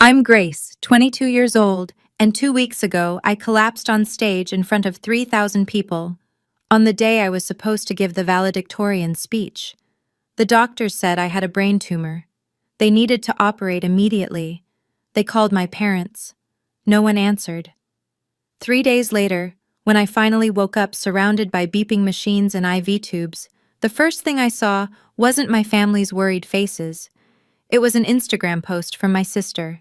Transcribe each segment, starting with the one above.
I'm Grace, 22 years old, and 2 weeks ago I collapsed on stage in front of 3,000 people on the day I was supposed to give the valedictorian speech. The doctors said I had a brain tumor. They needed to operate immediately. They called my parents. No one answered. 3 days later, when I finally woke up surrounded by beeping machines and IV tubes, the first thing I saw wasn't my family's worried faces. It was an Instagram post from my sister.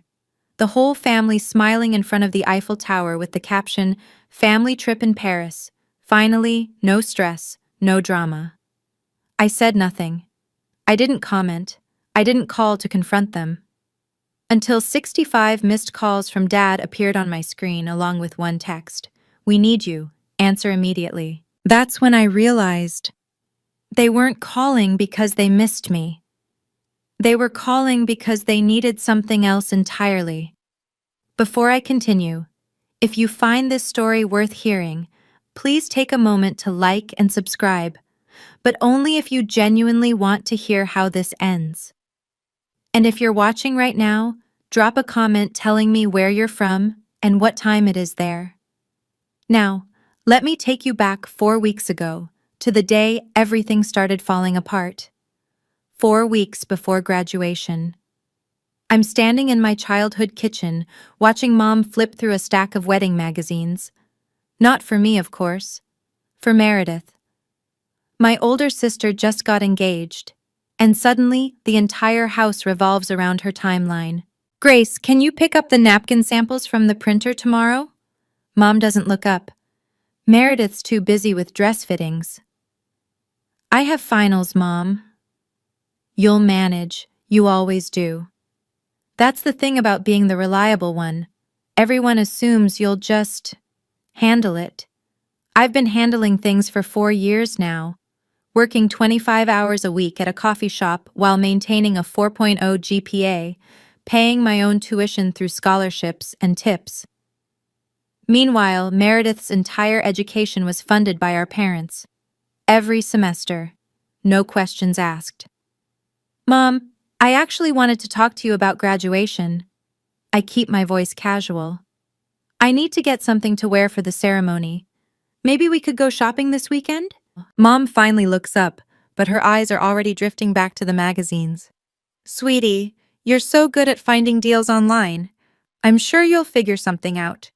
The whole family smiling in front of the Eiffel Tower with the caption, "Family trip in Paris. Finally, no stress, no drama." I said nothing. I didn't comment. I didn't call to confront them. Until 65 missed calls from Dad appeared on my screen along with one text. "We need you. Answer immediately." That's when I realized they weren't calling because they missed me. They were calling because they needed something else entirely. Before I continue, if you find this story worth hearing, please take a moment to like and subscribe, but only if you genuinely want to hear how this ends. And if you're watching right now, drop a comment telling me where you're from and what time it is there. Now, let me take you back 4 weeks ago, to the day everything started falling apart. 4 weeks before graduation. I'm standing in my childhood kitchen, watching Mom flip through a stack of wedding magazines. Not for me, of course. For Meredith. My older sister just got engaged, and suddenly the entire house revolves around her timeline. "Grace, can you pick up the napkin samples from the printer tomorrow?" Mom doesn't look up. Meredith's too busy with dress fittings. "I have finals, Mom." "You'll manage. You always do." That's the thing about being the reliable one. Everyone assumes you'll just handle it. I've been handling things for 4 years now, working 25 hours a week at a coffee shop while maintaining a 4.0 GPA, paying my own tuition through scholarships and tips. Meanwhile, Meredith's entire education was funded by our parents. Every semester. No questions asked. "Mom, I actually wanted to talk to you about graduation." I keep my voice casual. "I need to get something to wear for the ceremony. Maybe we could go shopping this weekend?" Mom finally looks up, but her eyes are already drifting back to the magazines. "Sweetie, you're so good at finding deals online. I'm sure you'll figure something out.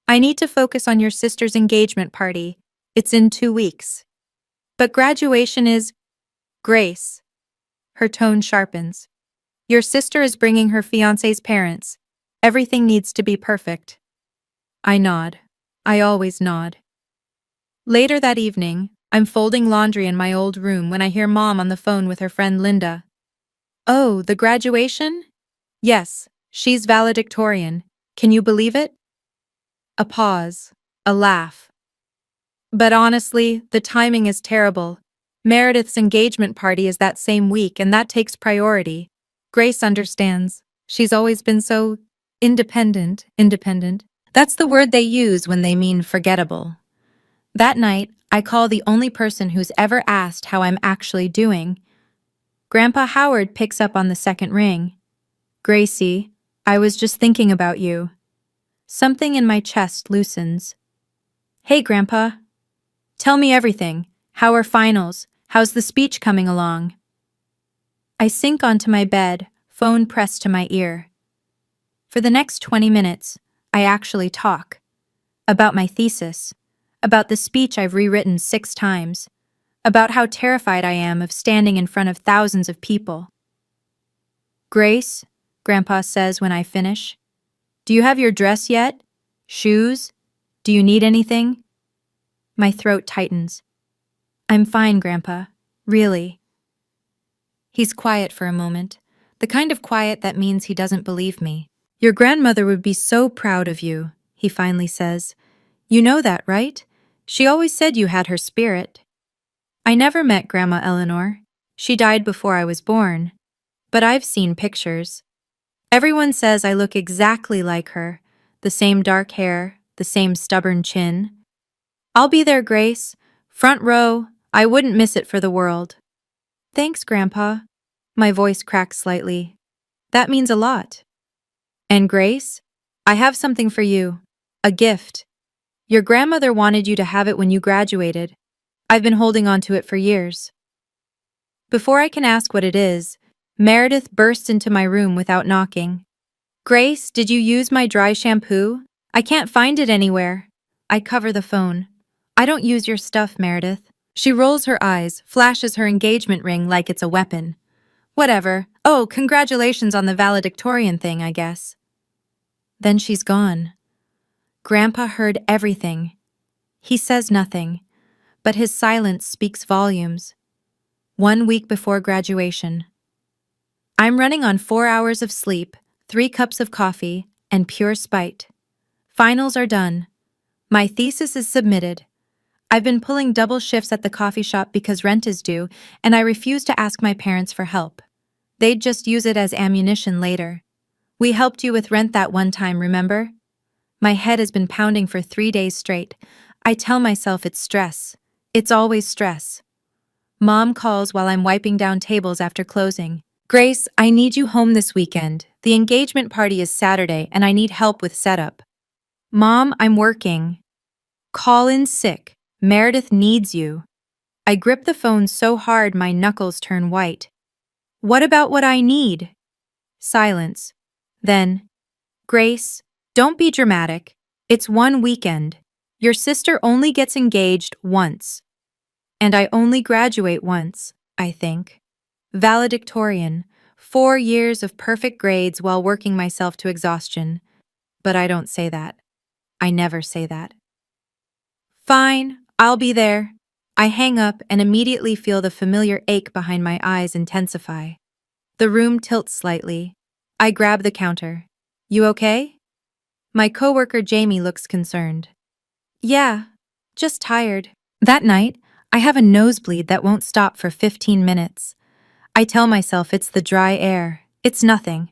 I need to focus on your sister's engagement party. It's in 2 weeks. But graduation is..." "Grace." Her tone sharpens. "Your sister is bringing her fiancé's parents. Everything needs to be perfect." I nod. I always nod. Later that evening, I'm folding laundry in my old room when I hear Mom on the phone with her friend Linda. "Oh, the graduation?" "Yes, she's valedictorian. Can you believe it?" A pause. A laugh. "But honestly, the timing is terrible. Meredith's engagement party is that same week, and that takes priority. Grace understands. She's always been so independent. That's the word they use when they mean forgettable." That night, I call the only person who's ever asked how I'm actually doing. Grandpa Howard picks up on the second ring. "Gracie, I was just thinking about you." Something in my chest loosens. "Hey, Grandpa. Tell me everything. How are finals? How's the speech coming along?" I sink onto my bed, phone pressed to my ear. For the next 20 minutes, I actually talk. About my thesis. About the speech I've rewritten 6 times. About how terrified I am of standing in front of thousands of people. "Grace," Grandpa says when I finish, "do you have your dress yet? Shoes? Do you need anything?" My throat tightens. "I'm fine, Grandpa. Really." He's quiet for a moment, the kind of quiet that means he doesn't believe me. "Your grandmother would be so proud of you," he finally says. "You know that, right? She always said you had her spirit." I never met Grandma Eleanor. She died before I was born. But I've seen pictures. Everyone says I look exactly like her. The same dark hair, the same stubborn chin. "I'll be there, Grace. Front row. I wouldn't miss it for the world." "Thanks, Grandpa." My voice cracks slightly. "That means a lot." And Grace, I have something for you. A gift. Your grandmother wanted you to have it when you graduated. I've been holding on to it for years. Before I can ask what it is, Meredith burst into my room without knocking. Grace, did you use my dry shampoo? I can't find it anywhere. I cover the phone. I don't use your stuff, Meredith. She rolls her eyes, flashes her engagement ring like it's a weapon. Whatever. Oh, congratulations on the valedictorian thing, I guess. Then she's gone. Grandpa heard everything. He says nothing, but his silence speaks volumes. 1 week before graduation. I'm running on 4 hours of sleep, 3 cups of coffee, and pure spite. Finals are done. My thesis is submitted. I've been pulling double shifts at the coffee shop because rent is due, and I refuse to ask my parents for help. They'd just use it as ammunition later. We helped you with rent that one time, remember? My head has been pounding for 3 days straight. I tell myself it's stress. It's always stress. Mom calls while I'm wiping down tables after closing. Grace, I need you home this weekend. The engagement party is Saturday and I need help with setup. Mom, I'm working. Call in sick. Meredith needs you. I grip the phone so hard my knuckles turn white. What about what I need? Silence. Then, Grace, don't be dramatic. It's one weekend. Your sister only gets engaged once. And I only graduate once, I think. Valedictorian, 4 years of perfect grades while working myself to exhaustion. But I don't say that. I never say that. Fine, I'll be there. I hang up and immediately feel the familiar ache behind my eyes intensify. The room tilts slightly. I grab the counter. You okay? My coworker Jamie looks concerned. Yeah, just tired. That night, I have a nosebleed that won't stop for 15 minutes. I tell myself it's the dry air. It's nothing.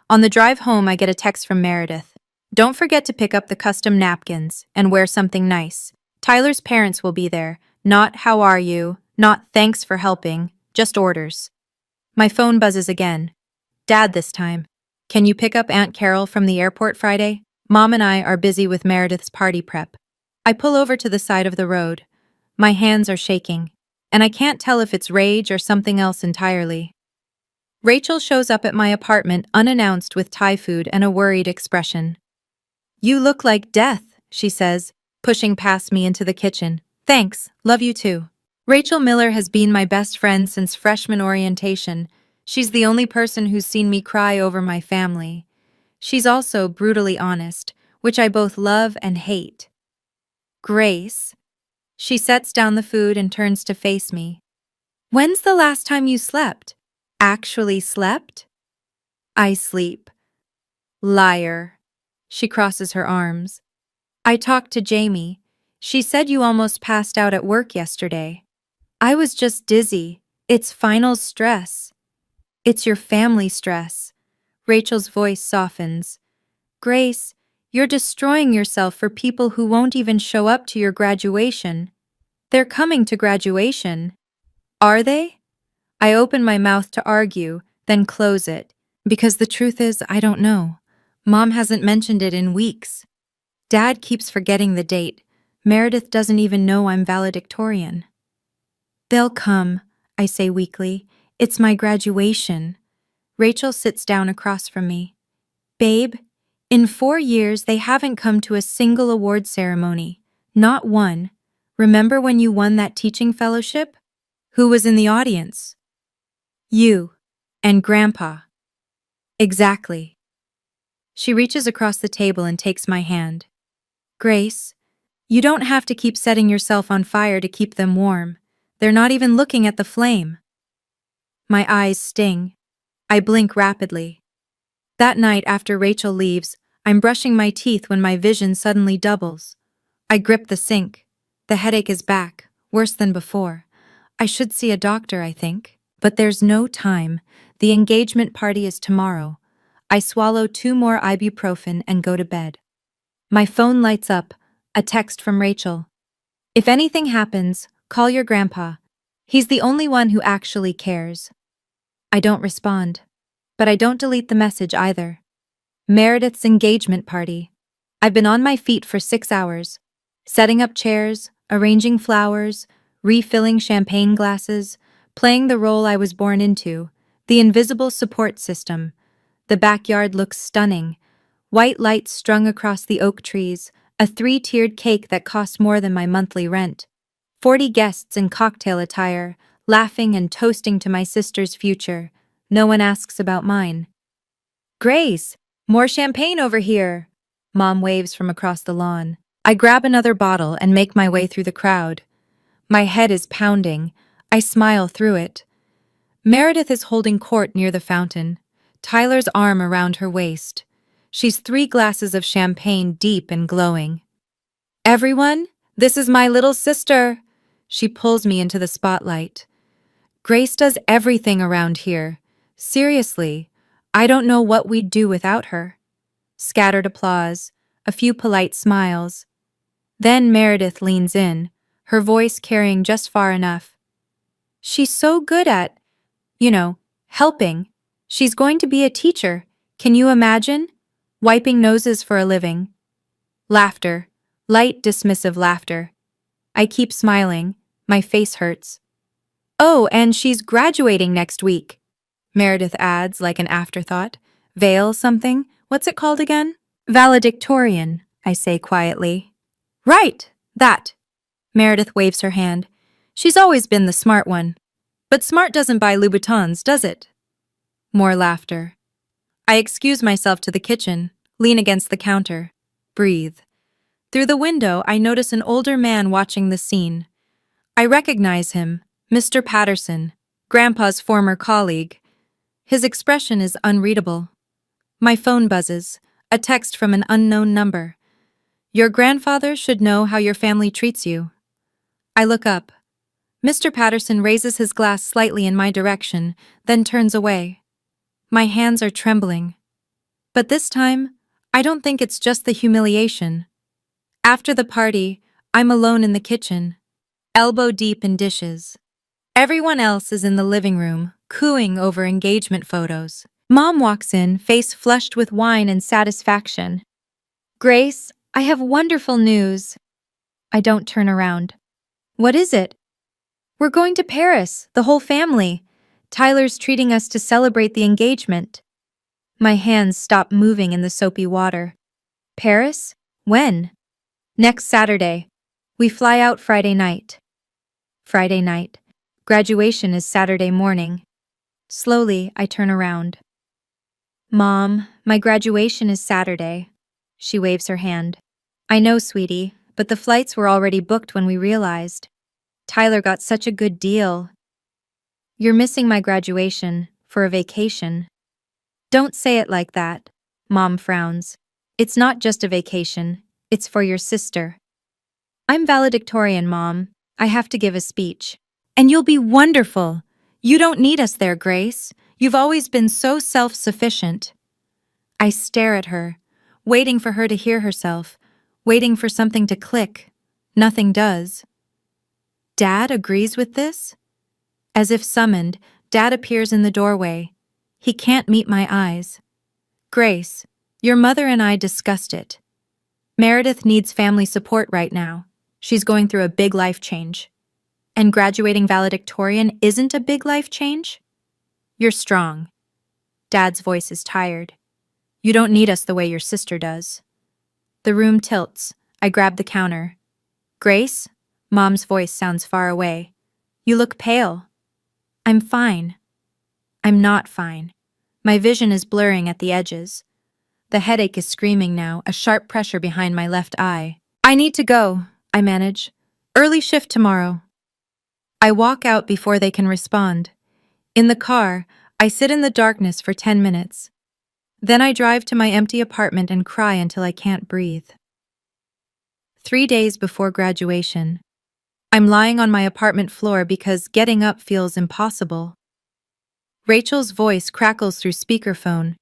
On the drive home, I get a text from Meredith. Don't forget to pick up the custom napkins and wear something nice. Tyler's parents will be there. Not how are you, not thanks for helping, just orders. My phone buzzes again. Dad this time. Can you pick up Aunt Carol from the airport Friday? Mom and I are busy with Meredith's party prep. I pull over to the side of the road. My hands are shaking, and I can't tell if it's rage or something else entirely. Rachel shows up at my apartment unannounced with Thai food and a worried expression. You look like death, she says, pushing past me into the kitchen. Thanks, love you too. Rachel Miller has been my best friend since freshman orientation. She's the only person who's seen me cry over my family. She's also brutally honest, which I both love and hate. Grace. She sets down the food and turns to face me. When's the last time you slept? Actually slept? I sleep. Liar. She crosses her arms. I talked to Jamie. She said you almost passed out at work yesterday. I was just dizzy. It's finals stress. It's your family stress. Rachel's voice softens. Grace, you're destroying yourself for people who won't even show up to your graduation. They're coming to graduation. Are they? I open my mouth to argue, then close it, because the truth is I don't know. Mom hasn't mentioned it in weeks. Dad keeps forgetting the date. Meredith doesn't even know I'm valedictorian. They'll come, I say weakly. It's my graduation. Rachel sits down across from me. Babe, in 4 years they haven't come to a single award ceremony. Not one. Remember when you won that teaching fellowship? Who was in the audience? You. And Grandpa. Exactly. She reaches across the table and takes my hand. Grace, you don't have to keep setting yourself on fire to keep them warm. They're not even looking at the flame. My eyes sting. I blink rapidly. That night after Rachel leaves, I'm brushing my teeth when my vision suddenly doubles. I grip the sink. The headache is back, worse than before. I should see a doctor, I think. But there's no time. The engagement party is tomorrow. I swallow 2 more ibuprofen and go to bed. My phone lights up, a text from Rachel. If anything happens, call your grandpa. He's the only one who actually cares. I don't respond. But I don't delete the message either. Meredith's engagement party. I've been on my feet for 6 hours, setting up chairs, arranging flowers, refilling champagne glasses, playing the role I was born into, the invisible support system. The backyard looks stunning. White lights strung across the oak trees, a three-tiered cake that costs more than my monthly rent. 40 guests in cocktail attire, laughing and toasting to my sister's future. No one asks about mine. Grace, more champagne over here. Mom waves from across the lawn. I grab another bottle and make my way through the crowd. My head is pounding. I smile through it. Meredith is holding court near the fountain, Tyler's arm around her waist. She's 3 glasses of champagne deep and glowing. Everyone, this is my little sister. She pulls me into the spotlight. Grace does everything around here. Seriously, I don't know what we'd do without her. Scattered applause, a few polite smiles. Then Meredith leans in, her voice carrying just far enough. She's so good at, helping. She's going to be a teacher. Can you imagine? Wiping noses for a living. Laughter. Light, dismissive laughter. I keep smiling. My face hurts. Oh, and she's graduating next week. Meredith adds like an afterthought. Veil something? What's it called again? Valedictorian, I say quietly. Right, that. Meredith waves her hand. She's always been the smart one. But smart doesn't buy Louboutins, does it? More laughter. I excuse myself to the kitchen, lean against the counter, breathe. Through the window, I notice an older man watching the scene. I recognize him, Mr. Patterson, Grandpa's former colleague. His expression is unreadable. My phone buzzes, a text from an unknown number. Your grandfather should know how your family treats you. I look up. Mr. Patterson raises his glass slightly in my direction, then turns away. My hands are trembling. But this time, I don't think it's just the humiliation. After the party, I'm alone in the kitchen, elbow deep in dishes. Everyone else is in the living room, cooing over engagement photos. Mom walks in, face flushed with wine and satisfaction. Grace, I have wonderful news. I don't turn around. What is it? We're going to Paris, the whole family. Tyler's treating us to celebrate the engagement. My hands stop moving in the soapy water. Paris? When? Next Saturday. We fly out Friday night. Friday night. Graduation is Saturday morning. Slowly, I turn around. Mom, my graduation is Saturday. She waves her hand. I know, sweetie, but the flights were already booked when we realized. Tyler got such a good deal. You're missing my graduation for a vacation. Don't say it like that. Mom frowns. It's not just a vacation. It's for your sister. I'm valedictorian, Mom. I have to give a speech. And you'll be wonderful. You don't need us there, Grace. You've always been so self-sufficient. I stare at her, waiting for her to hear herself, waiting for something to click. Nothing does. Dad agrees with this? As if summoned, Dad appears in the doorway. He can't meet my eyes. Grace, your mother and I discussed it. Meredith needs family support right now. She's going through a big life change. And graduating valedictorian isn't a big life change? You're strong. Dad's voice is tired. You don't need us the way your sister does. The room tilts. I grab the counter. Grace? Mom's voice sounds far away. You look pale. I'm fine. I'm not fine. My vision is blurring at the edges. The headache is screaming now, a sharp pressure behind my left eye. I need to go, I manage. Early shift tomorrow. I walk out before they can respond. In the car, I sit in the darkness for 10 minutes. Then I drive to my empty apartment and cry until I can't breathe. 3 days before graduation. I'm lying on my apartment floor because getting up feels impossible. Rachel's voice crackles through speakerphone.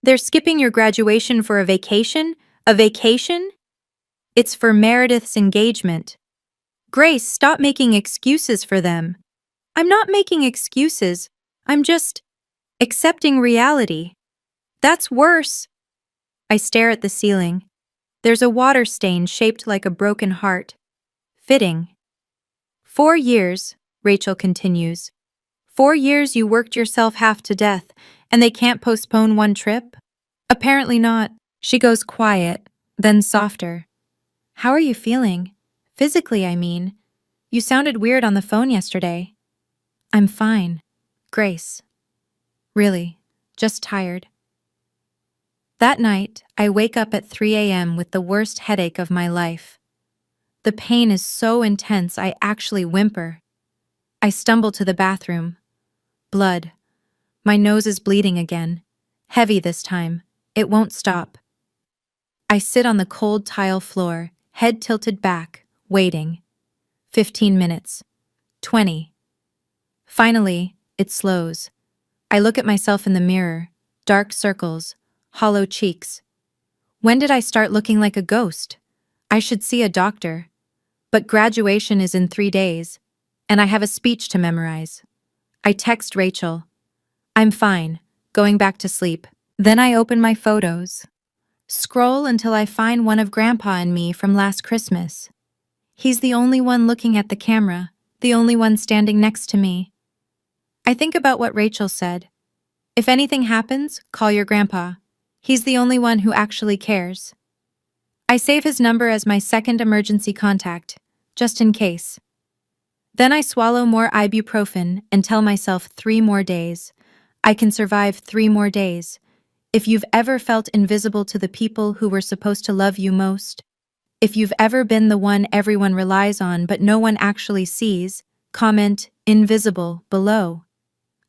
They're skipping your graduation for a vacation? A vacation? It's for Meredith's engagement. Grace, stop making excuses for them. I'm not making excuses. I'm just accepting reality. That's worse. I stare at the ceiling. There's a water stain shaped like a broken heart. Fitting. 4 years, Rachel continues. 4 years you worked yourself half to death, and they can't postpone one trip? Apparently not. She goes quiet, then softer. How are you feeling? Physically, I mean. You sounded weird on the phone yesterday. I'm fine. Grace. Really, just tired. That night, I wake up at 3 a.m. with the worst headache of my life. The pain is so intense I actually whimper. I stumble to the bathroom. Blood. My nose is bleeding again. Heavy this time. It won't stop. I sit on the cold tile floor, head tilted back, waiting. 15 minutes. 20. Finally, it slows. I look at myself in the mirror. Dark circles. Hollow cheeks. When did I start looking like a ghost? I should see a doctor. But graduation is in 3 days, and I have a speech to memorize. I text Rachel. I'm fine, going back to sleep. Then I open my photos. Scroll until I find one of Grandpa and me from last Christmas. He's the only one looking at the camera, the only one standing next to me. I think about what Rachel said. If anything happens, call your grandpa. He's the only one who actually cares. I save his number as my second emergency contact, just in case. Then I swallow more ibuprofen and tell myself 3 more days. I can survive 3 more days. If you've ever felt invisible to the people who were supposed to love you most, if you've ever been the one everyone relies on but no one actually sees, comment invisible below.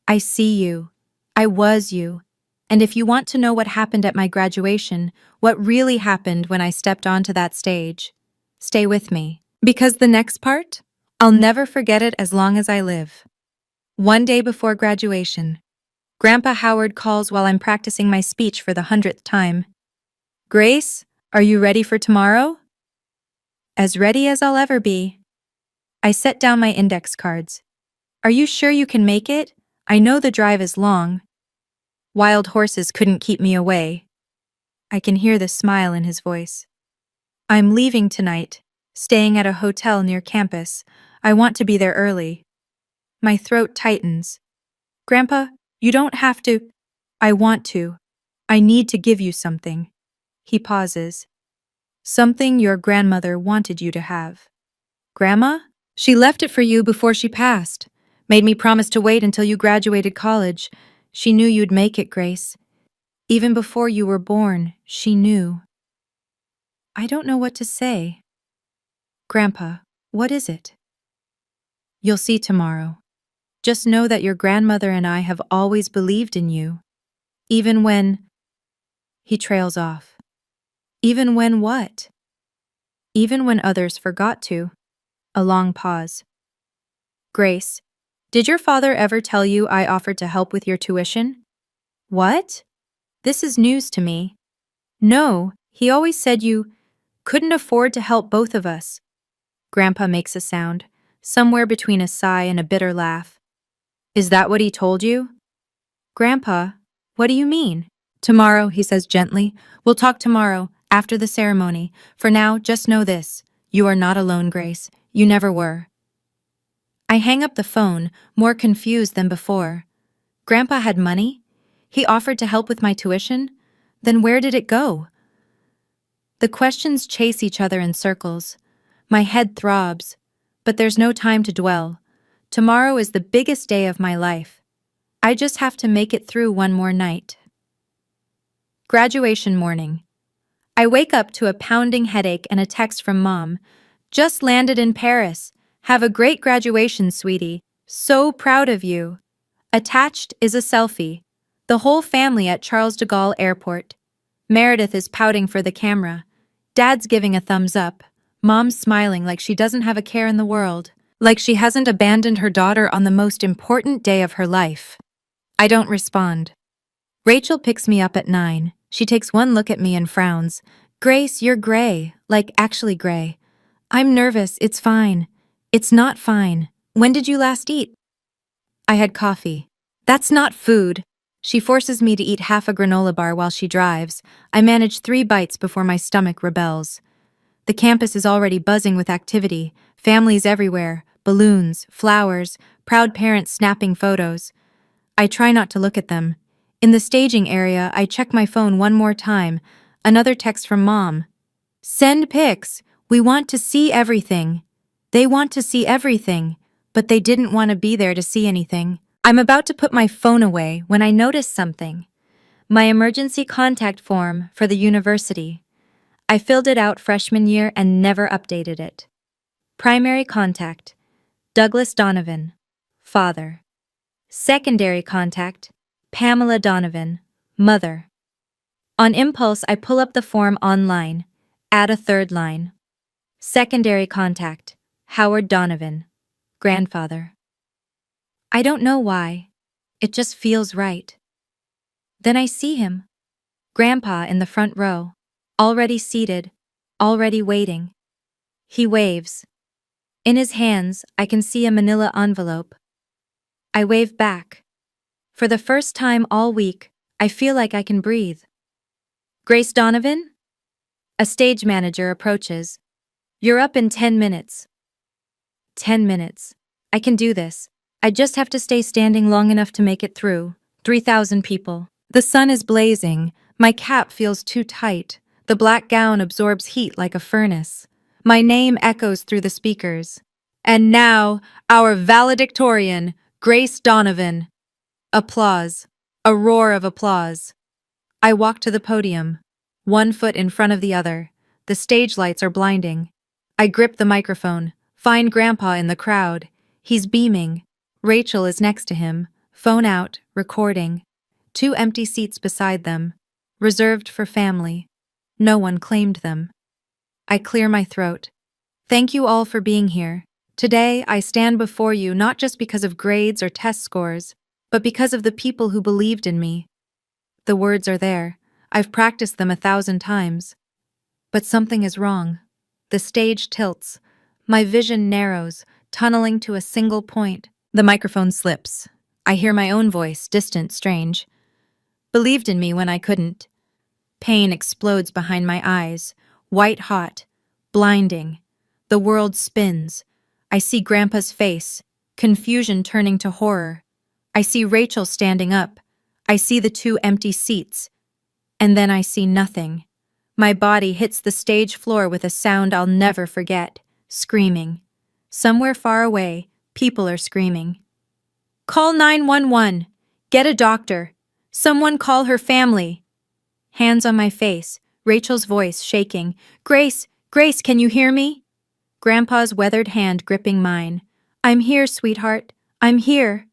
I see you. I was you. And if you want to know what happened at my graduation, what really happened when I stepped onto that stage, stay with me. Because the next part, I'll never forget it as long as I live. One day before graduation, Grandpa Howard calls while I'm practicing my speech for the 100th time. Grace, are you ready for tomorrow? As ready as I'll ever be. I set down my index cards. Are you sure you can make it? I know the drive is long. Wild horses couldn't keep me away. I can hear the smile in his voice. I'm leaving tonight, staying at a hotel near campus. I want to be there early. My throat tightens. Grandpa, you don't have to. I want to. I need to give you something. He pauses. Something your grandmother wanted you to have. Grandma? She left it for you before she passed. Made me promise to wait until you graduated college. She knew you'd make it, Grace. Even before you were born, she knew. I don't know what to say. Grandpa, what is it? You'll see tomorrow. Just know that your grandmother and I have always believed in you. Even when... He trails off. Even when what? Even when others forgot to. A long pause. Grace, did your father ever tell you I offered to help with your tuition? What? This is news to me. No, he always said you couldn't afford to help both of us. Grandpa makes a sound, somewhere between a sigh and a bitter laugh. Is that what he told you? Grandpa, what do you mean? Tomorrow, he says gently. We'll talk tomorrow, after the ceremony. For now, just know this. You are not alone, Grace. You never were. I hang up the phone, more confused than before. Grandpa had money? He offered to help with my tuition? Then where did it go? The questions chase each other in circles. My head throbs. But there's no time to dwell. Tomorrow is the biggest day of my life. I just have to make it through one more night. Graduation morning. I wake up to a pounding headache and a text from Mom. Just landed in Paris. Have a great graduation, sweetie. So proud of you. Attached is a selfie. The whole family at Charles de Gaulle Airport. Meredith is pouting for the camera. Dad's giving a thumbs up. Mom's smiling like she doesn't have a care in the world. Like she hasn't abandoned her daughter on the most important day of her life. I don't respond. Rachel picks me up at 9. She takes one look at me and frowns. Grace, you're gray. Like actually gray. I'm nervous. It's fine. It's not fine. When did you last eat? I had coffee. That's not food. She forces me to eat half a granola bar while she drives. I manage 3 bites before my stomach rebels. The campus is already buzzing with activity, families everywhere, balloons, flowers, proud parents snapping photos. I try not to look at them. In the staging area, I check my phone one more time. Another text from Mom. Send pics. We want to see everything. They want to see everything, but they didn't want to be there to see anything. I'm about to put my phone away when I notice something. My emergency contact form for the university. I filled it out freshman year and never updated it. Primary contact, Douglas Donovan, father. Secondary contact, Pamela Donovan, mother. On impulse, I pull up the form online, add a third line. Secondary contact, Howard Donovan, grandfather. I don't know why. It just feels right. Then I see him. Grandpa in the front row, already seated, already waiting. He waves. In his hands, I can see a manila envelope. I wave back. For the first time all week, I feel like I can breathe. Grace Donovan? A stage manager approaches. You're up in 10 minutes. 10 minutes. I can do this. I just have to stay standing long enough to make it through. 3,000 people. The sun is blazing. My cap feels too tight. The black gown absorbs heat like a furnace. My name echoes through the speakers. And now, our valedictorian, Grace Donovan. Applause. A roar of applause. I walk to the podium, one foot in front of the other. The stage lights are blinding. I grip the microphone, find Grandpa in the crowd. He's beaming. Rachel is next to him, phone out, recording. 2 empty seats beside them, reserved for family. No one claimed them. I clear my throat. Thank you all for being here. Today, I stand before you not just because of grades or test scores, but because of the people who believed in me. The words are there. I've practiced them 1,000 times. But something is wrong. The stage tilts. My vision narrows, tunneling to a single point. The microphone slips. I hear my own voice, distant, strange. Believed in me when I couldn't. Pain explodes behind my eyes, white hot, blinding. The world spins. I see Grandpa's face, confusion turning to horror. I see Rachel standing up. I see the 2 empty seats. And then I see nothing. My body hits the stage floor with a sound I'll never forget, screaming. Somewhere far away, people are screaming. Call 911. Get a doctor. Someone call her family. Hands on my face, Rachel's voice shaking. Grace, Grace, can you hear me? Grandpa's weathered hand gripping mine. I'm here, sweetheart. I'm here.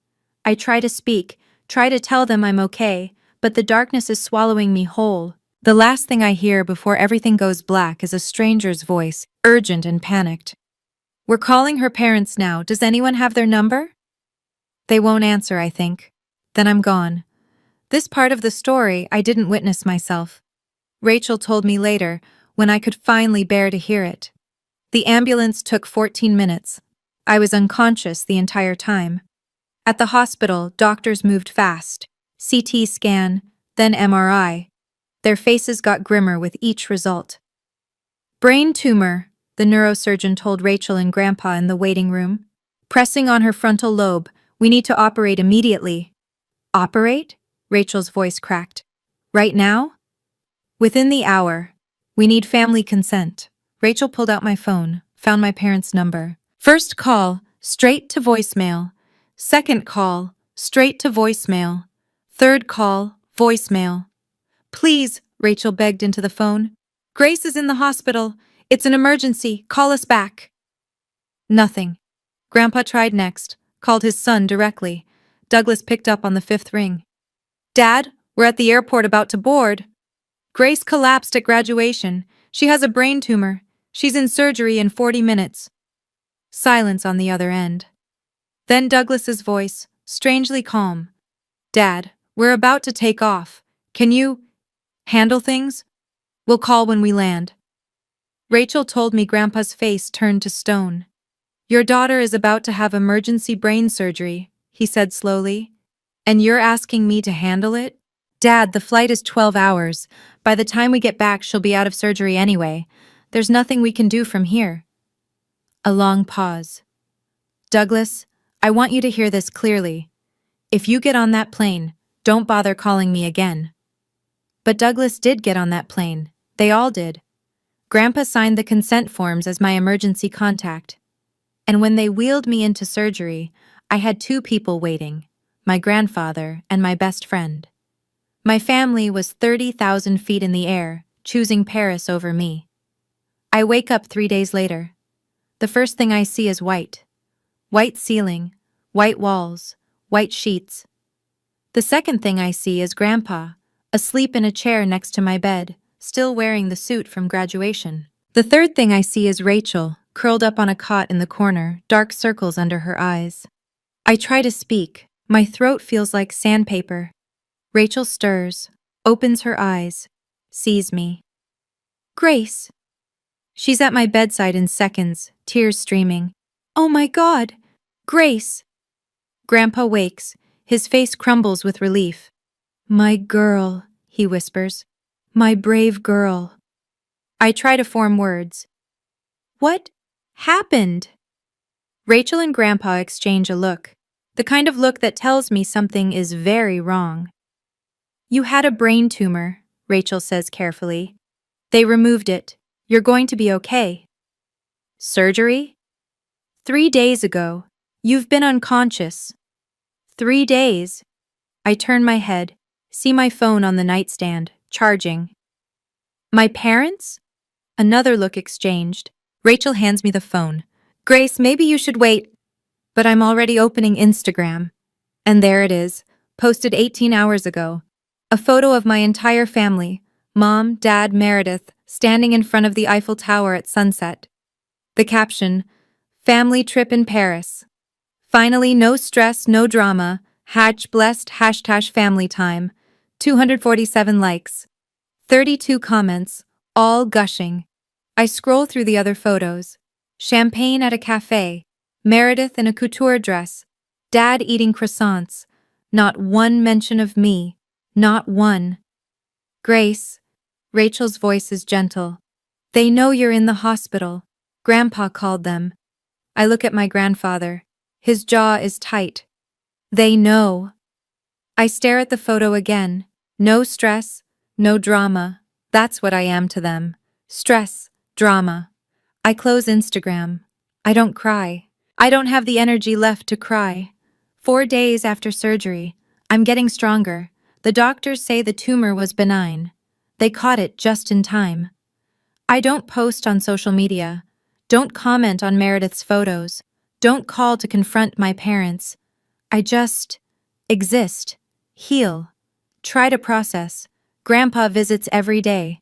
I try to speak, try to tell them I'm okay, but the darkness is swallowing me whole. The last thing I hear before everything goes black is a stranger's voice, urgent and panicked. We're calling her parents now. Does anyone have their number? They won't answer, I think. Then I'm gone. This part of the story I didn't witness myself. Rachel told me later, when I could finally bear to hear it. The ambulance took 14 minutes. I was unconscious the entire time. At the hospital, doctors moved fast. CT scan, then MRI. Their faces got grimmer with each result. Brain tumor, the neurosurgeon told Rachel and Grandpa in the waiting room. Pressing on her frontal lobe, we need to operate immediately. Operate? Rachel's voice cracked. Right now? Within the hour. We need family consent. Rachel pulled out my phone, found my parents' number. First call, straight to voicemail. Second call, straight to voicemail. Third call, voicemail. Please, Rachel begged into the phone. Grace is in the hospital. It's an emergency. Call us back. Nothing. Grandpa tried next, called his son directly. Douglas picked up on the 5th ring. Dad, we're at the airport about to board. Grace collapsed at graduation. She has a brain tumor. She's in surgery in 40 minutes. Silence on the other end. Then Douglas's voice, strangely calm. Dad, we're about to take off. Can you handle things? We'll call when we land. Rachel told me Grandpa's face turned to stone. Your daughter is about to have emergency brain surgery, he said slowly. And you're asking me to handle it? Dad, the flight is 12 hours. By the time we get back, she'll be out of surgery anyway. There's nothing we can do from here. A long pause. Douglas, I want you to hear this clearly. If you get on that plane, don't bother calling me again. But Douglas did get on that plane. They all did. Grandpa signed the consent forms as my emergency contact. And when they wheeled me into surgery, I had two people waiting, my grandfather and my best friend. My family was 30,000 feet in the air, choosing Paris over me. I wake up 3 days later. The first thing I see is white. White ceiling, white walls, white sheets. The second thing I see is Grandpa, asleep in a chair next to my bed, still wearing the suit from graduation. The third thing I see is Rachel, curled up on a cot in the corner, dark circles under her eyes. I try to speak. My throat feels like sandpaper. Rachel stirs, opens her eyes, sees me. Grace! She's at my bedside in seconds, tears streaming. Oh my God! Grace! Grandpa wakes, his face crumbles with relief. My girl, he whispers. My brave girl. I try to form words. What happened? Rachel and Grandpa exchange a look, the kind of look that tells me something is very wrong. You had a brain tumor, Rachel says carefully. They removed it. You're going to be okay. Surgery? 3 days ago. You've been unconscious. 3 days. I turn my head, see my phone on the nightstand, charging. My parents? Another look exchanged. Rachel hands me the phone. Grace, maybe you should wait. But I'm already opening Instagram. And there it is, posted 18 hours ago. A photo of my entire family, Mom, Dad, Meredith, standing in front of the Eiffel Tower at sunset. The caption, Family trip in Paris. Finally, no stress, no drama. Blessed #family time. 247 likes. 32 comments, all gushing. I scroll through the other photos. Champagne at a cafe. Meredith in a couture dress. Dad eating croissants. Not one mention of me. Not one. Grace. Rachel's voice is gentle. They know you're in the hospital. Grandpa called them. I look at my grandfather. His jaw is tight. They know. I stare at the photo again. No stress, no drama. That's what I am to them. Stress, drama. I close Instagram. I don't cry. I don't have the energy left to cry. 4 days after surgery, I'm getting stronger. The doctors say the tumor was benign. They caught it just in time. I don't post on social media. Don't comment on Meredith's photos. Don't call to confront my parents. I just exist, heal, try to process. Grandpa visits every day.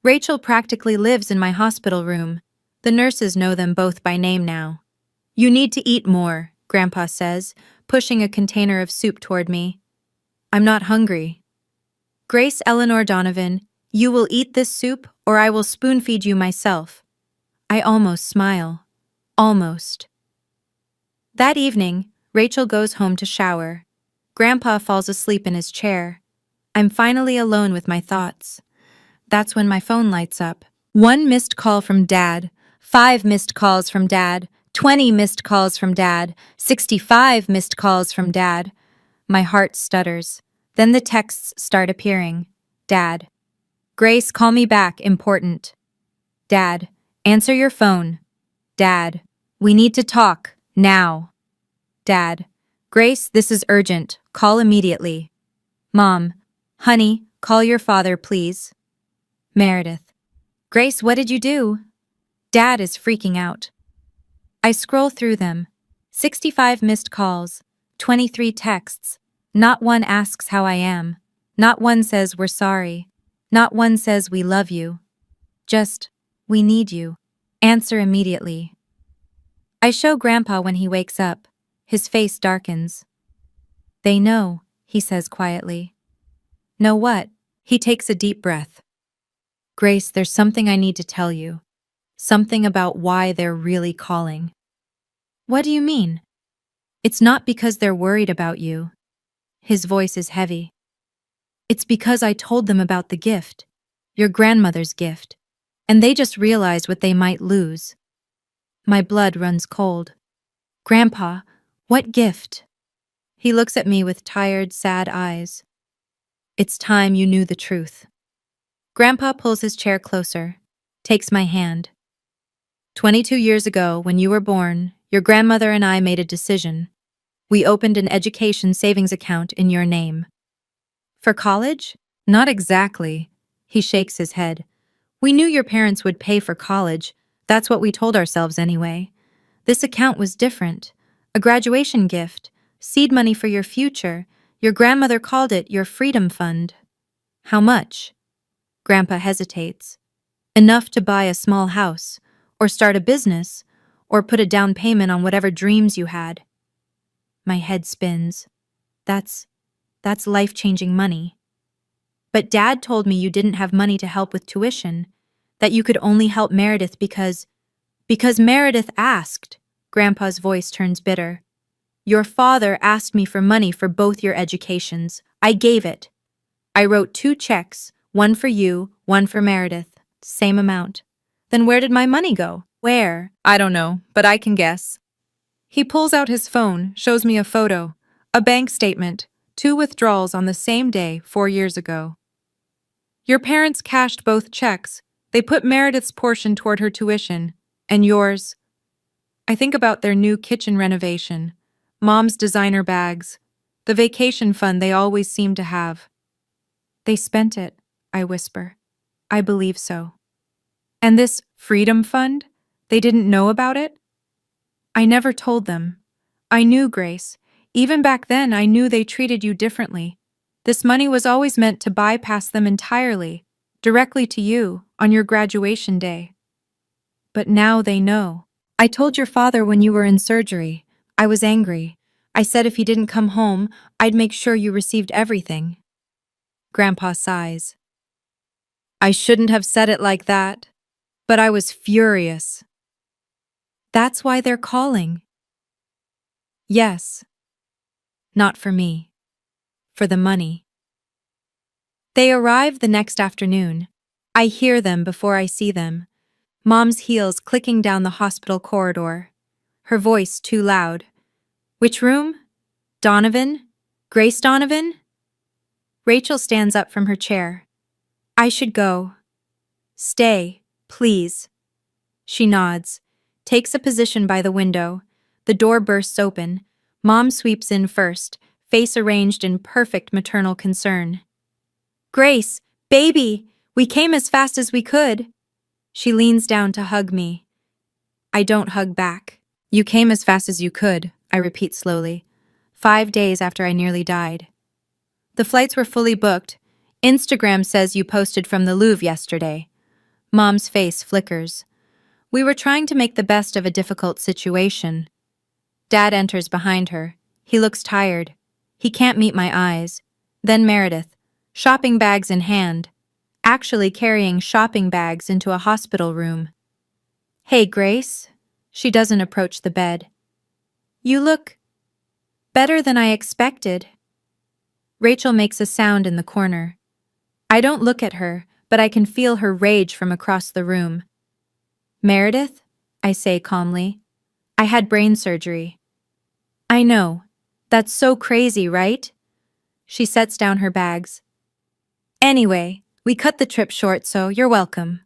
Rachel practically lives in my hospital room. The nurses know them both by name now. You need to eat more, Grandpa says, pushing a container of soup toward me. I'm not hungry. Grace Eleanor Donovan, you will eat this soup or I will spoon-feed you myself. I almost smile. Almost. That evening, Rachel goes home to shower. Grandpa falls asleep in his chair. I'm finally alone with my thoughts. That's when my phone lights up. 1 missed call from Dad, 5 missed calls from Dad, 20 missed calls from Dad, 65 missed calls from Dad. My heart stutters. Then the texts start appearing. Dad. Grace, call me back, important. Dad. Answer your phone. Dad. We need to talk, now. Dad. Grace, this is urgent. Call immediately. Mom. Honey, call your father, please. Meredith. Grace, what did you do? Dad is freaking out. I scroll through them. 65 missed calls, 23 texts. Not one asks how I am. Not one says we're sorry. Not one says we love you. Just, we need you. Answer immediately. I show Grandpa when he wakes up. His face darkens. They know, he says quietly. Know what? He takes a deep breath. Grace, there's something I need to tell you. Something about why they're really calling. What do you mean? It's not because they're worried about you. His voice is heavy. It's because I told them about the gift, your grandmother's gift, and they just realized what they might lose. My blood runs cold. Grandpa, what gift? He looks at me with tired, sad eyes. It's time you knew the truth. Grandpa pulls his chair closer, takes my hand. 22 years ago, when you were born, your grandmother and I made a decision. We opened an education savings account in your name. For college? Not exactly. He shakes his head. We knew your parents would pay for college. That's what we told ourselves anyway. This account was different. A graduation gift, seed money for your future. Your grandmother called it your freedom fund. How much? Grandpa hesitates. Enough to buy a small house, or start a business, or put a down payment on whatever dreams you had. My head spins. That's life-changing money. But Dad told me you didn't have money to help with tuition, that you could only help Meredith because Meredith asked. Grandpa's voice turns bitter. Your father asked me for money for both your educations. I gave it. I wrote 2 checks, one for you, one for Meredith. Same amount. Then where did my money go? Where? I don't know, but I can guess. He pulls out his phone, shows me a photo, a bank statement, 2 withdrawals on the same day 4 years ago. Your parents cashed both checks. They put Meredith's portion toward her tuition, and yours. I think about their new kitchen renovation, Mom's designer bags, the vacation fund they always seem to have. They spent it, I whisper. I believe so. And this freedom fund? They didn't know about it? I never told them. I knew, Grace. Even back then, I knew they treated you differently. This money was always meant to bypass them entirely, directly to you, on your graduation day. But now they know. I told your father when you were in surgery. I was angry. I said if he didn't come home, I'd make sure you received everything. Grandpa sighs. I shouldn't have said it like that, but I was furious. That's why they're calling. Yes. Not for me. For the money. They arrive the next afternoon. I hear them before I see them. Mom's heels clicking down the hospital corridor. Her voice too loud. Which room? Donovan? Grace Donovan? Rachel stands up from her chair. I should go. Stay, please. She nods, takes a position by the window. The door bursts open. Mom sweeps in first, face arranged in perfect maternal concern. Grace, baby, we came as fast as we could. She leans down to hug me. I don't hug back. You came as fast as you could, I repeat slowly. 5 days after I nearly died. The flights were fully booked. Instagram says you posted from the Louvre yesterday. Mom's face flickers. We were trying to make the best of a difficult situation. Dad enters behind her. He looks tired. He can't meet my eyes. Then Meredith, shopping bags in hand, actually carrying shopping bags into a hospital room. Hey, Grace. She doesn't approach the bed. You look better than I expected. Rachel makes a sound in the corner. I don't look at her, but I can feel her rage from across the room. Meredith, I say calmly. I had brain surgery. I know. That's so crazy, right? She sets down her bags. Anyway, we cut the trip short, so you're welcome.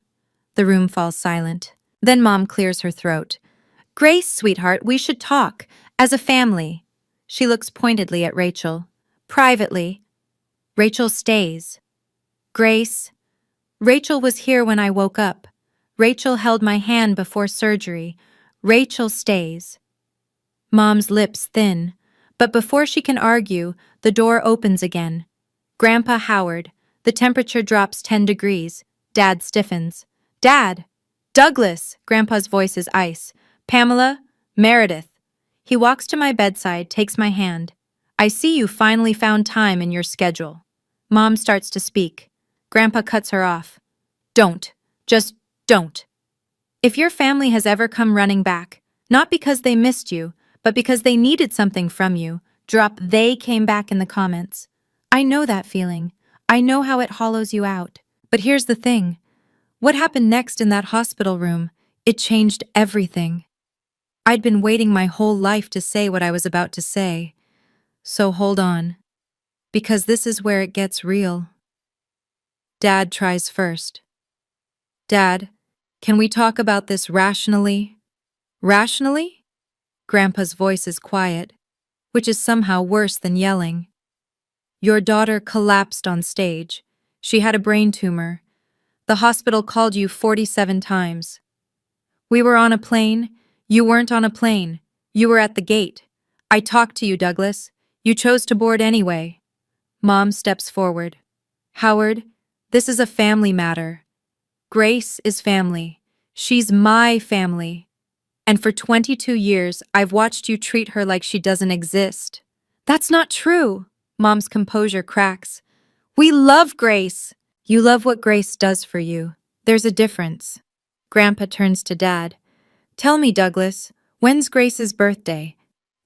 The room falls silent. Then Mom clears her throat. Grace, sweetheart, we should talk. As a family. She looks pointedly at Rachel. Privately. Rachel stays. Grace. Rachel was here when I woke up. Rachel held my hand before surgery. Rachel stays. Mom's lips thin, but before she can argue, the door opens again. Grandpa Howard. The temperature drops 10 degrees. Dad stiffens. Dad! Douglas! Grandpa's voice is ice. Pamela? Meredith. He walks to my bedside, takes my hand. I see you finally found time in your schedule. Mom starts to speak. Grandpa cuts her off. Don't. Just don't. If your family has ever come running back, not because they missed you, but because they needed something from you, Drop "they" came back in the comments. I know that feeling. I know how it hollows you out. But here's the thing. What happened next in that hospital room? It changed everything. I'd been waiting my whole life to say what I was about to say. So hold on. Because this is where it gets real. Dad tries first. Dad, can we talk about this rationally? Rationally? Grandpa's voice is quiet, which is somehow worse than yelling. Your daughter collapsed on stage. She had a brain tumor. The hospital called you 47 times. We were on a plane. You weren't on a plane. You were at the gate. I talked to you, Douglas. You chose to board anyway. Mom steps forward. Howard, this is a family matter. Grace is family. She's my family. And for 22 years, I've watched you treat her like she doesn't exist. That's not true. Mom's composure cracks. We love Grace. You love what Grace does for you. There's a difference. Grandpa turns to Dad. Tell me, Douglas, when's Grace's birthday?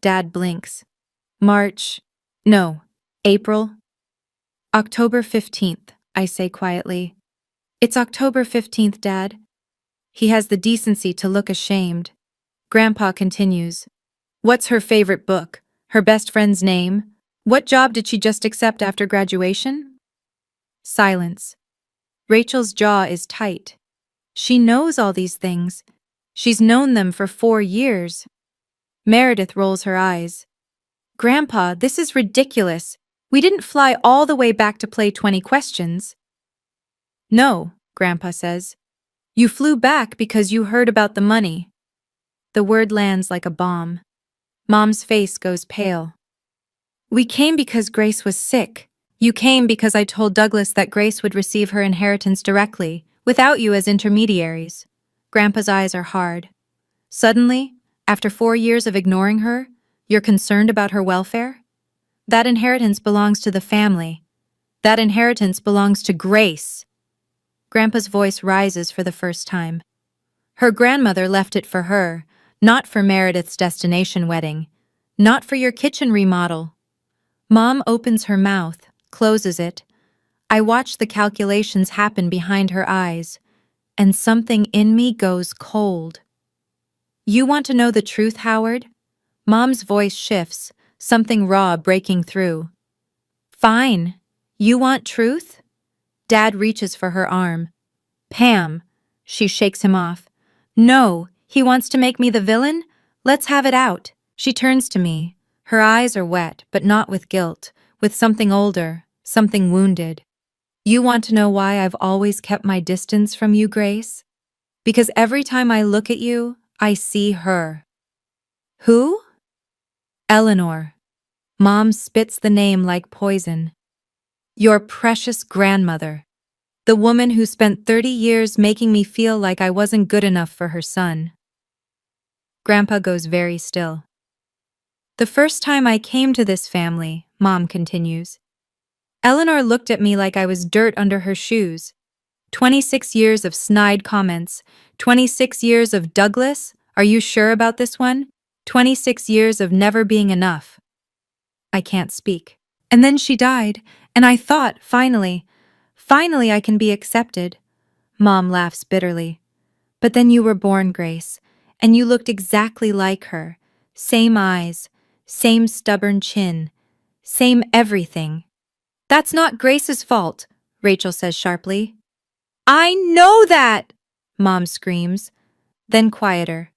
Dad blinks. March. No. April. October 15th, I say quietly. It's October 15th, Dad. He has the decency to look ashamed. Grandpa continues. What's her favorite book? Her best friend's name? What job did she just accept after graduation? Silence. Rachel's jaw is tight. She knows all these things. She's known them for 4 years. Meredith rolls her eyes. Grandpa, this is ridiculous. We didn't fly all the way back to play 20 questions. No, Grandpa says. You flew back because you heard about the money. The word lands like a bomb. Mom's face goes pale. We came because Grace was sick. You came because I told Douglas that Grace would receive her inheritance directly, without you as intermediaries. Grandpa's eyes are hard. Suddenly, after 4 years of ignoring her, you're concerned about her welfare? That inheritance belongs to the family. That inheritance belongs to Grace. Grandpa's voice rises for the first time. Her grandmother left it for her, not for Meredith's destination wedding, not for your kitchen remodel. Mom opens her mouth, closes it. I watch the calculations happen behind her eyes, and something in me goes cold. You want to know the truth, Howard? Mom's voice shifts, something raw breaking through. Fine. You want truth? Dad reaches for her arm. Pam. She shakes him off. No, he wants to make me the villain? Let's have it out. She turns to me. Her eyes are wet, but not with guilt, with something older, something wounded. You want to know why I've always kept my distance from you, Grace? Because every time I look at you, I see her. Who? Eleanor. Mom spits the name like poison. Your precious grandmother. The woman who spent 30 years making me feel like I wasn't good enough for her son. Grandpa goes very still. The first time I came to this family, Mom continues, Eleanor looked at me like I was dirt under her shoes. 26 years of snide comments. 26 years of Douglas, are you sure about this one? 26 years of never being enough. I can't speak. And then she died, and I thought, finally I can be accepted. Mom laughs bitterly. But then you were born, Grace, and you looked exactly like her. Same eyes, same stubborn chin, same everything. That's not Grace's fault, Rachel says sharply. I know that, Mom screams, then quieter.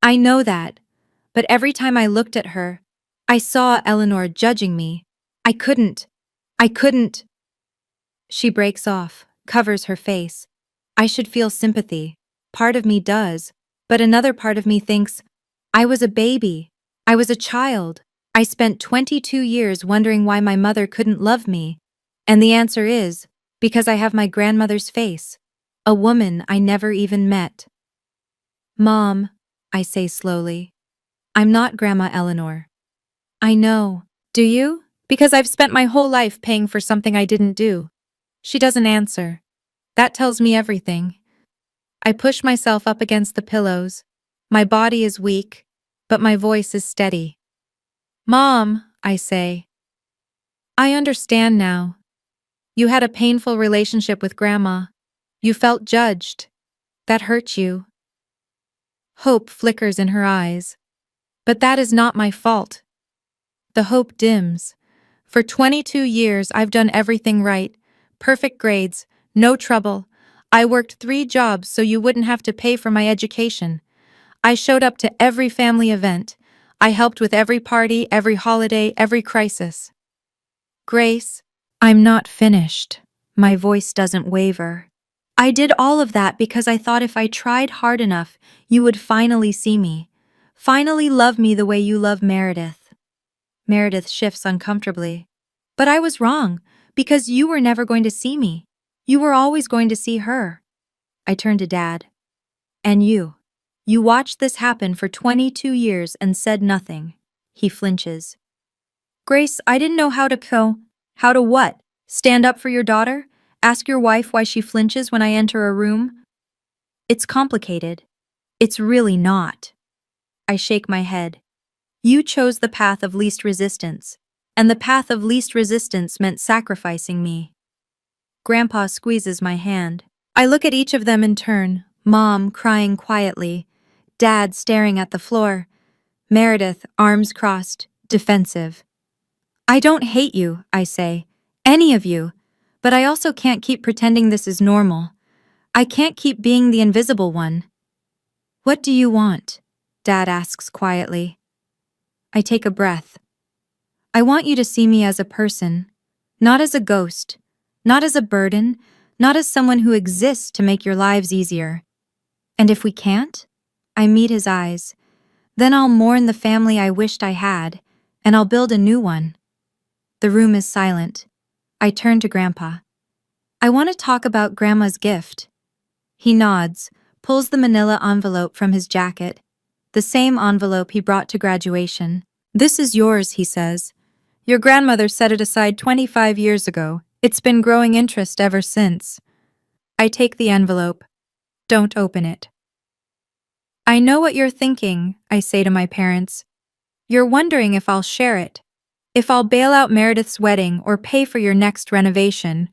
I know that, but every time I looked at her, I saw Eleanor judging me. I couldn't. She breaks off, covers her face. I should feel sympathy. Part of me does, but another part of me thinks, I was a baby. I was a child. I spent 22 years wondering why my mother couldn't love me. And the answer is, because I have my grandmother's face. A woman I never even met. Mom, I say slowly, I'm not Grandma Eleanor. I know. Do you? Because I've spent my whole life paying for something I didn't do. She doesn't answer. That tells me everything. I push myself up against the pillows. My body is weak, but my voice is steady. Mom, I say. I understand now. You had a painful relationship with Grandma. You felt judged. That hurt you. Hope flickers in her eyes. But that is not my fault. The hope dims. For 22 years, I've done everything right. Perfect grades, no trouble. I worked 3 jobs so you wouldn't have to pay for my education. I showed up to every family event. I helped with every party, every holiday, every crisis. Grace, I'm not finished. My voice doesn't waver. I did all of that because I thought if I tried hard enough, you would finally see me. Finally love me the way you love Meredith. Meredith shifts uncomfortably. But I was wrong, because you were never going to see me. You were always going to see her. I turn to Dad. And you. You watched this happen for 22 years and said nothing. He flinches. Grace, I didn't know how to How to what? Stand up for your daughter? Ask your wife why she flinches when I enter a room? It's complicated. It's really not. I shake my head. You chose the path of least resistance, and the path of least resistance meant sacrificing me. Grandpa squeezes my hand. I look at each of them in turn, Mom crying quietly, Dad staring at the floor, Meredith, arms crossed, defensive. I don't hate you, I say, any of you, but I also can't keep pretending this is normal. I can't keep being the invisible one. What do you want? Dad asks quietly. I take a breath. I want you to see me as a person, not as a ghost, not as a burden, not as someone who exists to make your lives easier. And if we can't, I meet his eyes. Then I'll mourn the family I wished I had, and I'll build a new one. The room is silent. I turn to Grandpa. I want to talk about Grandma's gift. He nods, pulls the manila envelope from his jacket, the same envelope he brought to graduation. This is yours, he says. Your grandmother set it aside 25 years ago. It's been growing interest ever since. I take the envelope. Don't open it. I know what you're thinking, I say to my parents. You're wondering if I'll share it, if I'll bail out Meredith's wedding or pay for your next renovation.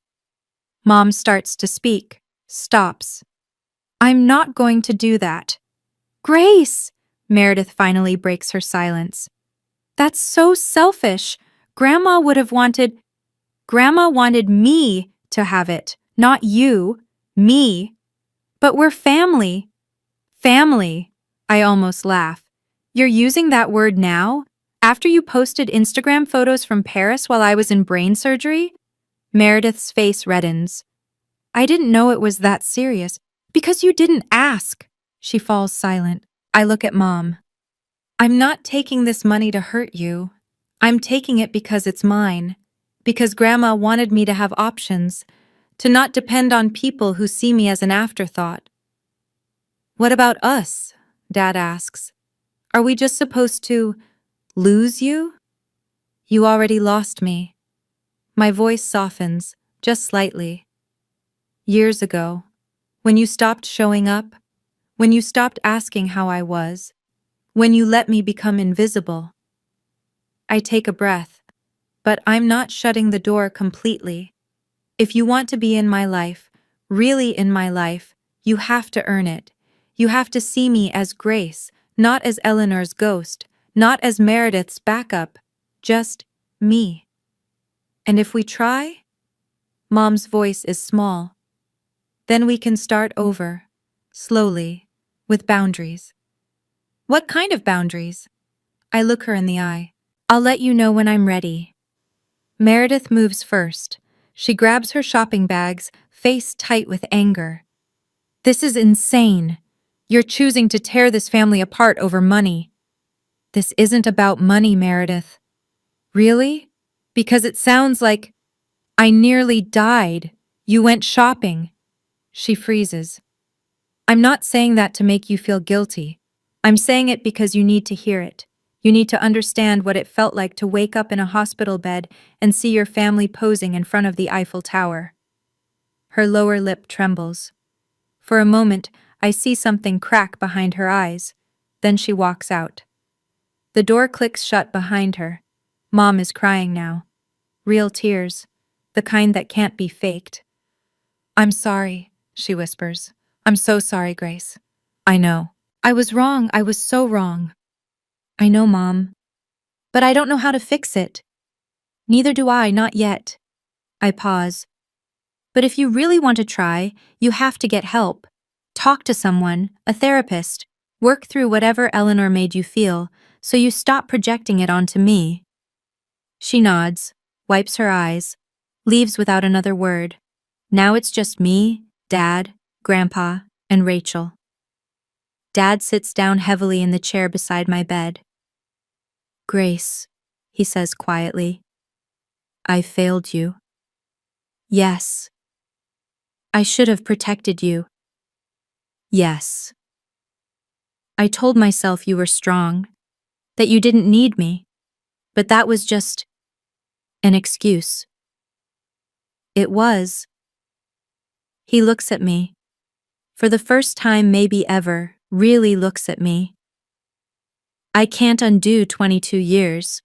Mom starts to speak, stops. I'm not going to do that. Grace! Meredith finally breaks her silence. That's so selfish. Grandma wanted me to have it, not you, me. But we're family. Family. I almost laugh. You're using that word now? After you posted Instagram photos from Paris while I was in brain surgery? Meredith's face reddens. I didn't know it was that serious. Because you didn't ask. She falls silent. I look at Mom. I'm not taking this money to hurt you. I'm taking it because it's mine. Because Grandma wanted me to have options, to not depend on people who see me as an afterthought. What about us? Dad asks. Are we just supposed to lose you? You already lost me. My voice softens, just slightly. Years ago, when you stopped showing up, when you stopped asking how I was, when you let me become invisible. I take a breath, but I'm not shutting the door completely. If you want to be in my life, really in my life, you have to earn it. You have to see me as Grace, not as Eleanor's ghost, not as Meredith's backup, just me. And if we try, Mom's voice is small, then we can start over, slowly, with boundaries. What kind of boundaries? I look her in the eye. I'll let you know when I'm ready. Meredith moves first. She grabs her shopping bags, face tight with anger. This is insane. You're choosing to tear this family apart over money. This isn't about money, Meredith. Really? Because it sounds like I nearly died. You went shopping. She freezes. I'm not saying that to make you feel guilty. I'm saying it because you need to hear it. You need to understand what it felt like to wake up in a hospital bed and see your family posing in front of the Eiffel Tower. Her lower lip trembles. For a moment, I see something crack behind her eyes. Then she walks out. The door clicks shut behind her. Mom is crying now. Real tears. The kind that can't be faked. I'm sorry, she whispers. I'm so sorry, Grace. I know. I was wrong. I was so wrong. I know, Mom. But I don't know how to fix it. Neither do I, not yet. I pause. But if you really want to try, you have to get help. Talk to someone, a therapist. Work through whatever Eleanor made you feel, so you stop projecting it onto me. She nods, wipes her eyes, leaves without another word. Now it's just me, Dad, Grandpa, and Rachel. Dad sits down heavily in the chair beside my bed. Grace, he says quietly, I failed you. Yes. I should have protected you. Yes. I told myself you were strong, that you didn't need me, but that was just an excuse. It was. He looks at me. For the first time maybe ever, really looks at me. I can't undo 22 years.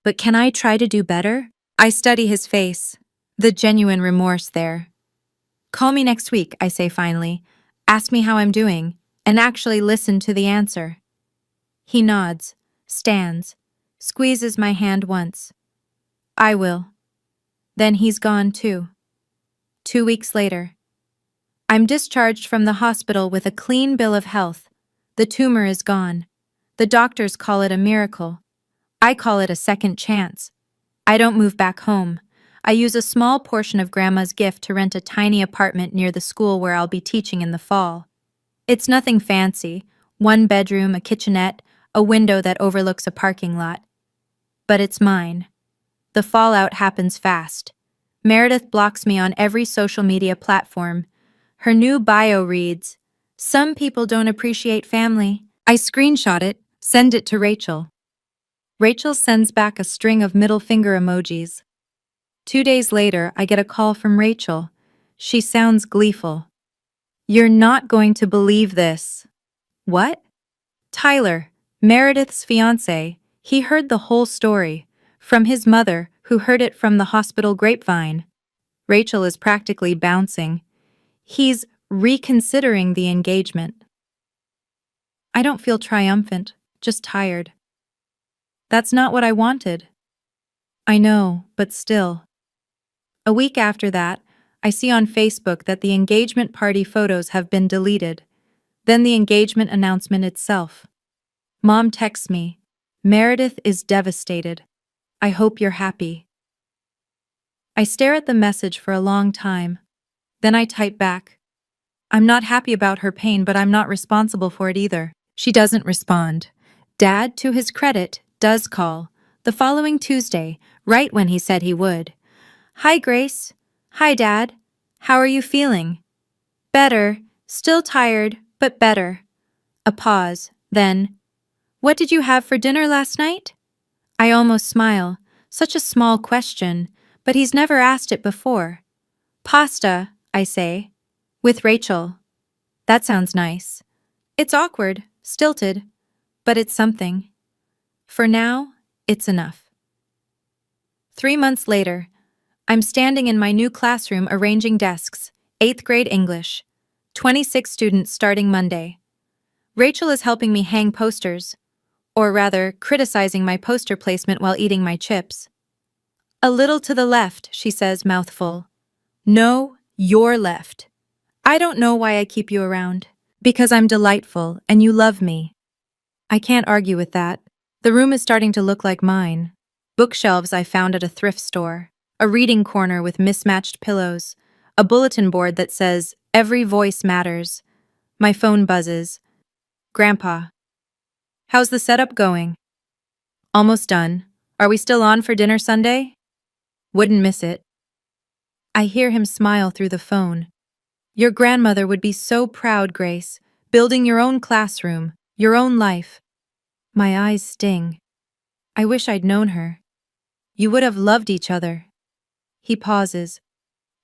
But can I try to do better? I study his face, the genuine remorse there. Call me next week, I say finally. Ask me how I'm doing, and actually listen to the answer. He nods, stands, squeezes my hand once. I will. Then he's gone too. 2 weeks later. I'm discharged from the hospital with a clean bill of health. The tumor is gone. The doctors call it a miracle. I call it a second chance. I don't move back home. I use a small portion of Grandma's gift to rent a tiny apartment near the school where I'll be teaching in the fall. It's nothing fancy, 1 bedroom, a kitchenette, a window that overlooks a parking lot. But it's mine. The fallout happens fast. Meredith blocks me on every social media platform. Her new bio reads, "Some people don't appreciate family." I screenshot it, send it to Rachel. Rachel sends back a string of middle finger emojis. 2 days later, I get a call from Rachel. She sounds gleeful. You're not going to believe this. What? Tyler, Meredith's fiancé, he heard the whole story. From his mother, who heard it from the hospital grapevine. Rachel is practically bouncing. He's reconsidering the engagement. I don't feel triumphant, just tired. That's not what I wanted. I know, but still. A week after that, I see on Facebook that the engagement party photos have been deleted. Then the engagement announcement itself. Mom texts me, Meredith is devastated. I hope you're happy. I stare at the message for a long time. Then I type back, I'm not happy about her pain, but I'm not responsible for it either. She doesn't respond. Dad, to his credit, does call. The following Tuesday, right when he said he would. Hi, Grace. Hi, Dad. How are you feeling? Better. Still tired, but better. A pause, then, what did you have for dinner last night? I almost smile. Such a small question, but he's never asked it before. Pasta, I say. With Rachel. That sounds nice. It's awkward, stilted, but it's something. For now, it's enough. 3 months later, I'm standing in my new classroom arranging desks, 8th grade English. 26 students starting Monday. Rachel is helping me hang posters, or rather, criticizing my poster placement while eating my chips. A little to the left, she says, mouthful. No, you're left. I don't know why I keep you around. Because I'm delightful and you love me. I can't argue with that. The room is starting to look like mine. Bookshelves I found at a thrift store. A reading corner with mismatched pillows. A bulletin board that says, "Every voice matters." My phone buzzes. Grandpa. How's the setup going? Almost done. Are we still on for dinner Sunday? Wouldn't miss it. I hear him smile through the phone. Your grandmother would be so proud, Grace. Building your own classroom, your own life. My eyes sting. I wish I'd known her. You would have loved each other. He pauses.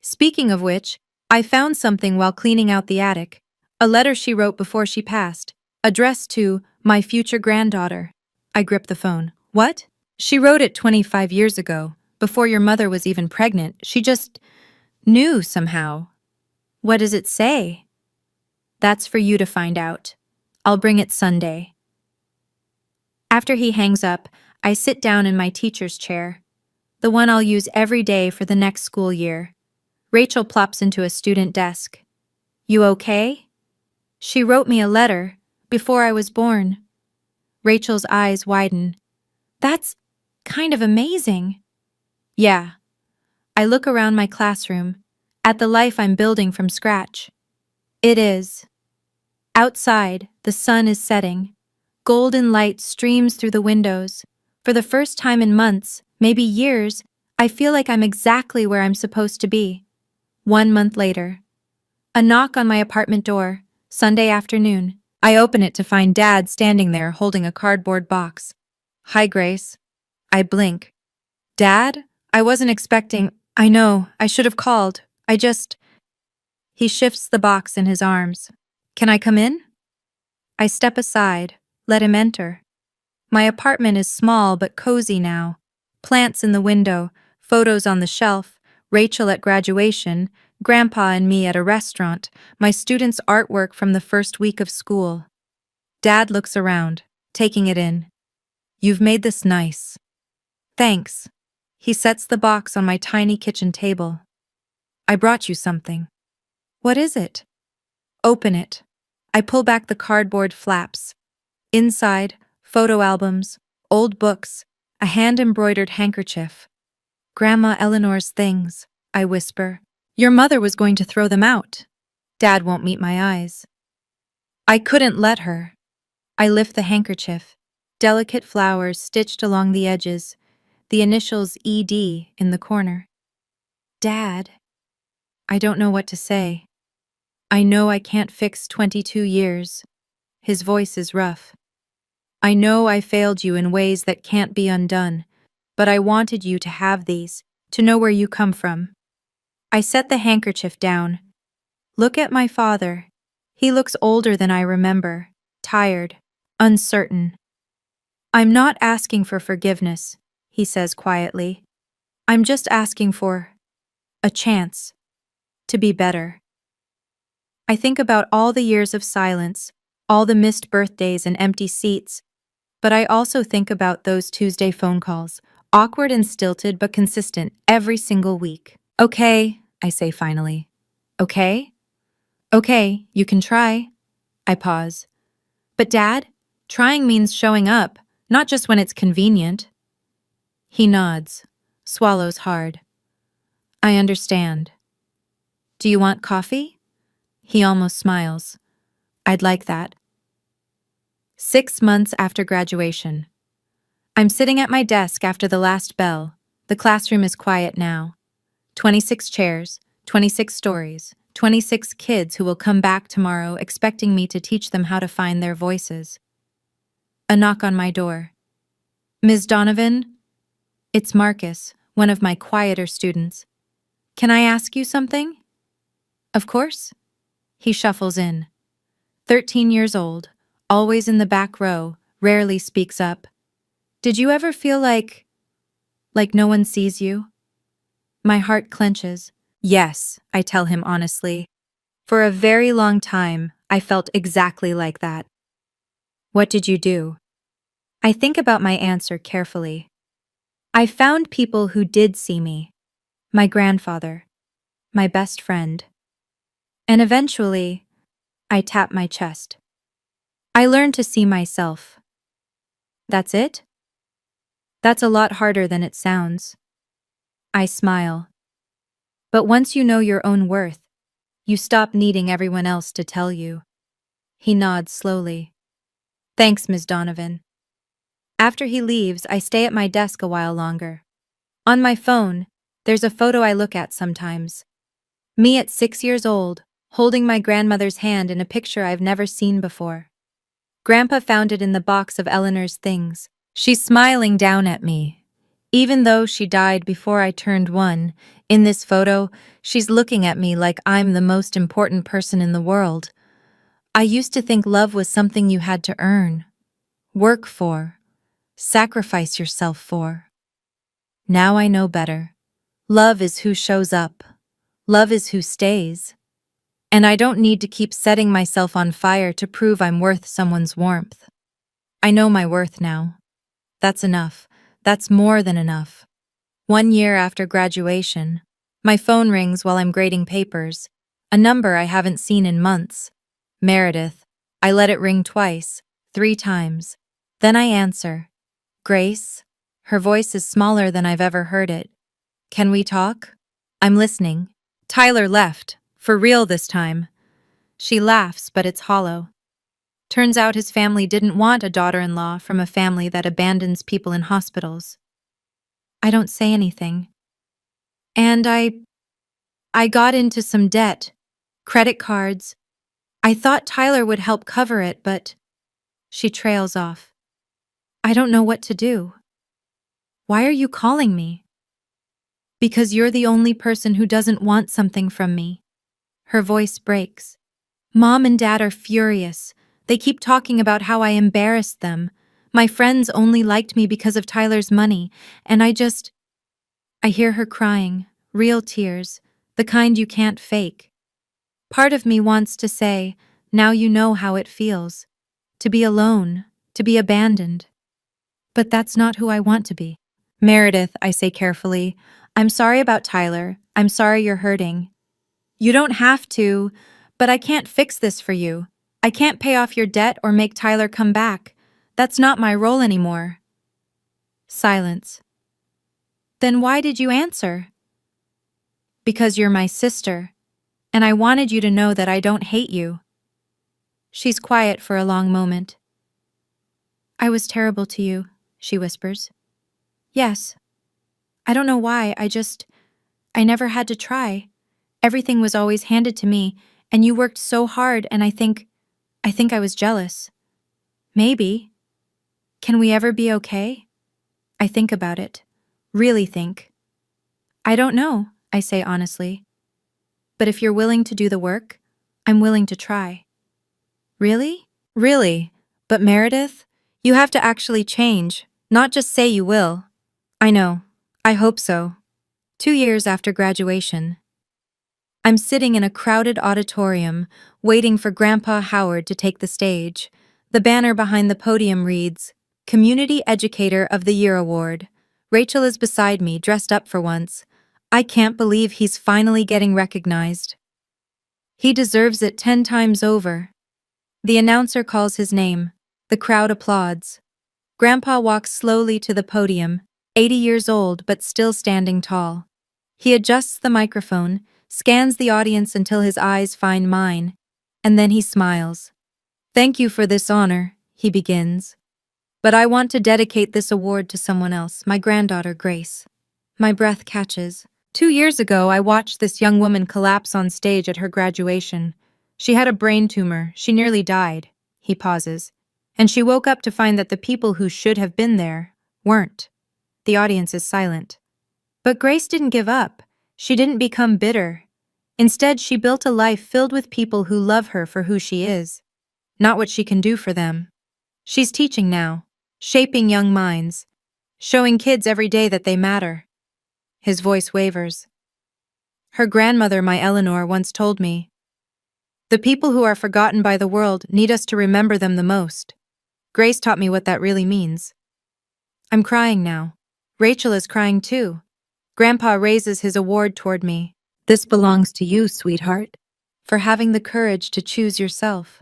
Speaking of which, I found something while cleaning out the attic. A letter she wrote before she passed, addressed to my future granddaughter. I grip the phone. What? She wrote it 25 years ago, before your mother was even pregnant. She just knew somehow. What does it say? That's for you to find out. I'll bring it Sunday. After he hangs up, I sit down in my teacher's chair, the one I'll use every day for the next school year. Rachel plops into a student desk. You okay? She wrote me a letter before I was born. Rachel's eyes widen. That's kind of amazing. Yeah. I look around my classroom, at the life I'm building from scratch. It is. Outside, the sun is setting. Golden light streams through the windows. For the first time in months, maybe years, I feel like I'm exactly where I'm supposed to be. 1 month later. A knock on my apartment door, Sunday afternoon. I open it to find Dad standing there holding a cardboard box. Hi, Grace. I blink. Dad? I wasn't expecting. I know, I should have called. He shifts the box in his arms. Can I come in? I step aside, let him enter. My apartment is small but cozy now. Plants in the window, photos on the shelf, Rachel at graduation, Grandpa and me at a restaurant, my students' artwork from the first week of school. Dad looks around, taking it in. You've made this nice. Thanks. He sets the box on my tiny kitchen table. I brought you something. What is it? Open it. I pull back the cardboard flaps. Inside, photo albums, old books, a hand-embroidered handkerchief. Grandma Eleanor's things, I whisper. Your mother was going to throw them out. Dad won't meet my eyes. I couldn't let her. I lift the handkerchief. Delicate flowers stitched along the edges, the initials ED in the corner. Dad. I don't know what to say. I know I can't fix 22 years. His voice is rough. I know I failed you in ways that can't be undone, but I wanted you to have these, to know where you come from. I set the handkerchief down. Look at my father. He looks older than I remember, tired, uncertain. I'm not asking for forgiveness, he says quietly. I'm just asking for a chance to be better. I think about all the years of silence, all the missed birthdays and empty seats, but I also think about those Tuesday phone calls, awkward and stilted but consistent every single week. Okay, I say finally. Okay? Okay, you can try. I pause. But Dad, trying means showing up, not just when it's convenient. He nods, swallows hard. I understand. Do you want coffee? He almost smiles. I'd like that. 6 months after graduation. I'm sitting at my desk after the last bell. The classroom is quiet now. 26 chairs, 26 stories, 26 kids who will come back tomorrow expecting me to teach them how to find their voices. A knock on my door. Ms. Donovan? It's Marcus, one of my quieter students. Can I ask you something? Of course. He shuffles in. 13 years old, always in the back row, rarely speaks up. Did you ever feel like no one sees you? My heart clenches. Yes, I tell him honestly. For a very long time, I felt exactly like that. What did you do? I think about my answer carefully. I found people who did see me. My grandfather. My best friend. And eventually, I tap my chest. I learned to see myself. That's it? That's a lot harder than it sounds. I smile. But once you know your own worth, you stop needing everyone else to tell you. He nods slowly. Thanks, Ms. Donovan. After he leaves, I stay at my desk a while longer. On my phone, there's a photo I look at sometimes. Me at 6 years old, holding my grandmother's hand in a picture I've never seen before. Grandpa found it in the box of Eleanor's things. She's smiling down at me. Even though she died before I turned 1, in this photo, she's looking at me like I'm the most important person in the world. I used to think love was something you had to earn, work for, sacrifice yourself for. Now I know better. Love is who shows up. Love is who stays. And I don't need to keep setting myself on fire to prove I'm worth someone's warmth. I know my worth now. That's enough. That's more than enough. 1 year after graduation, my phone rings while I'm grading papers, a number I haven't seen in months. Meredith. I let it ring twice, 3 times. Then I answer. Grace? Her voice is smaller than I've ever heard it. Can we talk? I'm listening. Tyler left, for real this time. She laughs, but it's hollow. Turns out his family didn't want a daughter-in-law from a family that abandons people in hospitals. I don't say anything. And I got into some debt. Credit cards. I thought Tyler would help cover it, but she trails off. I don't know what to do. Why are you calling me? Because you're the only person who doesn't want something from me. Her voice breaks. Mom and Dad are furious. They keep talking about how I embarrassed them. My friends only liked me because of Tyler's money, and I hear her crying, real tears, the kind you can't fake. Part of me wants to say, now you know how it feels. To be alone, to be abandoned. But that's not who I want to be. Meredith, I say carefully, I'm sorry about Tyler. I'm sorry you're hurting. You don't have to, but I can't fix this for you. I can't pay off your debt or make Tyler come back. That's not my role anymore. Silence. Then why did you answer? Because you're my sister, and I wanted you to know that I don't hate you. She's quiet for a long moment. I was terrible to you, she whispers. Yes. I don't know why, I never had to try. Everything was always handed to me, and you worked so hard, and I think I was jealous. Maybe. Can we ever be okay? I think about it. Really think. I don't know, I say honestly. But if you're willing to do the work, I'm willing to try. Really? Really. But Meredith, you have to actually change, not just say you will. I know. I hope so. 2 years after graduation. I'm sitting in a crowded auditorium, waiting for Grandpa Howard to take the stage. The banner behind the podium reads, Community Educator of the Year Award. Rachel is beside me, dressed up for once. I can't believe he's finally getting recognized. He deserves it 10 times over. The announcer calls his name. The crowd applauds. Grandpa walks slowly to the podium, 80 years old but still standing tall. He adjusts the microphone, scans the audience until his eyes find mine, and then he smiles. Thank you for this honor, he begins. But I want to dedicate this award to someone else, my granddaughter Grace. My breath catches. 2 years ago, I watched this young woman collapse on stage at her graduation. She had a brain tumor. She nearly died. He pauses. And she woke up to find that the people who should have been there weren't. The audience is silent. But Grace didn't give up. She didn't become bitter. Instead, she built a life filled with people who love her for who she is, not what she can do for them. She's teaching now, shaping young minds, showing kids every day that they matter. His voice wavers. Her grandmother, my Eleanor, once told me, the people who are forgotten by the world need us to remember them the most. Grace taught me what that really means. I'm crying now. Rachel is crying too. Grandpa raises his award toward me. This belongs to you, sweetheart, for having the courage to choose yourself.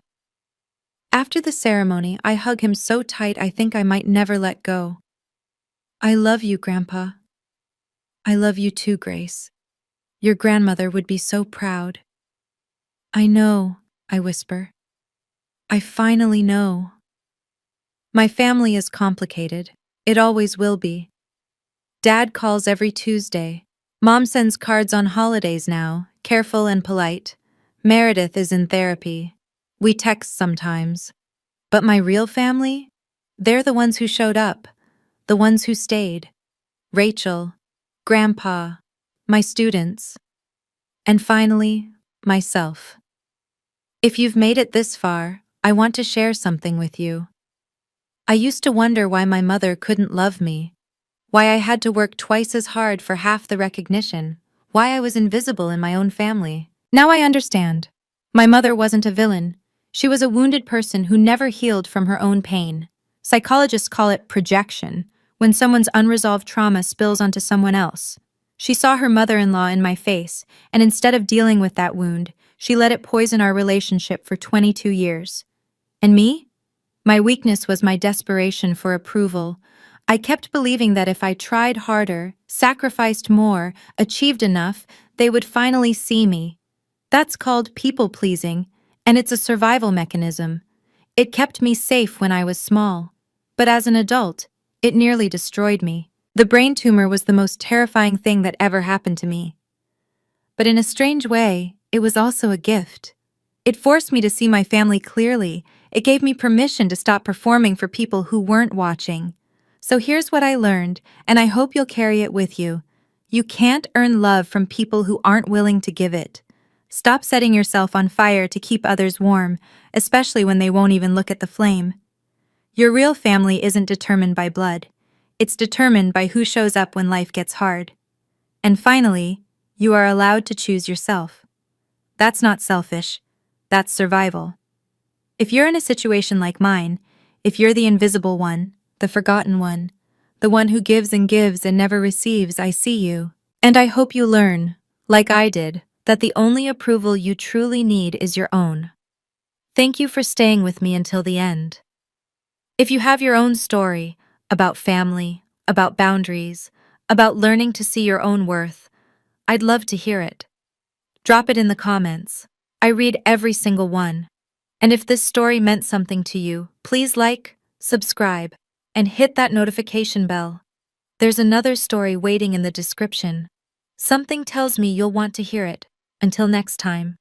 After the ceremony, I hug him so tight I think I might never let go. I love you, Grandpa. I love you too, Grace. Your grandmother would be so proud. I know, I whisper. I finally know. My family is complicated. It always will be. Dad calls every Tuesday. Mom sends cards on holidays now, careful and polite. Meredith is in therapy. We text sometimes. But my real family? They're the ones who showed up, the ones who stayed. Rachel, Grandpa, my students, and finally, myself. If you've made it this far, I want to share something with you. I used to wonder why my mother couldn't love me, why I had to work twice as hard for half the recognition, why I was invisible in my own family. Now I understand. My mother wasn't a villain. She was a wounded person who never healed from her own pain. Psychologists call it projection, when someone's unresolved trauma spills onto someone else. She saw her mother-in-law in my face, and instead of dealing with that wound, she let it poison our relationship for 22 years. And me? My weakness was my desperation for approval. I kept believing that if I tried harder, sacrificed more, achieved enough, they would finally see me. That's called people-pleasing, and it's a survival mechanism. It kept me safe when I was small. But as an adult, it nearly destroyed me. The brain tumor was the most terrifying thing that ever happened to me. But in a strange way, it was also a gift. It forced me to see my family clearly. It gave me permission to stop performing for people who weren't watching. So here's what I learned, and I hope you'll carry it with you. You can't earn love from people who aren't willing to give it. Stop setting yourself on fire to keep others warm, especially when they won't even look at the flame. Your real family isn't determined by blood. It's determined by who shows up when life gets hard. And finally, you are allowed to choose yourself. That's not selfish. That's survival. If you're in a situation like mine, if you're the invisible one, the forgotten one, the one who gives and never receives, I see you. And I hope you learn, like I did, that the only approval you truly need is your own. Thank you for staying with me until the end. If you have your own story about family, about boundaries, about learning to see your own worth, I'd love to hear it. Drop it in the comments. I read every single one. And if this story meant something to you, please like, subscribe, and hit that notification bell. There's another story waiting in the description. Something tells me you'll want to hear it. Until next time.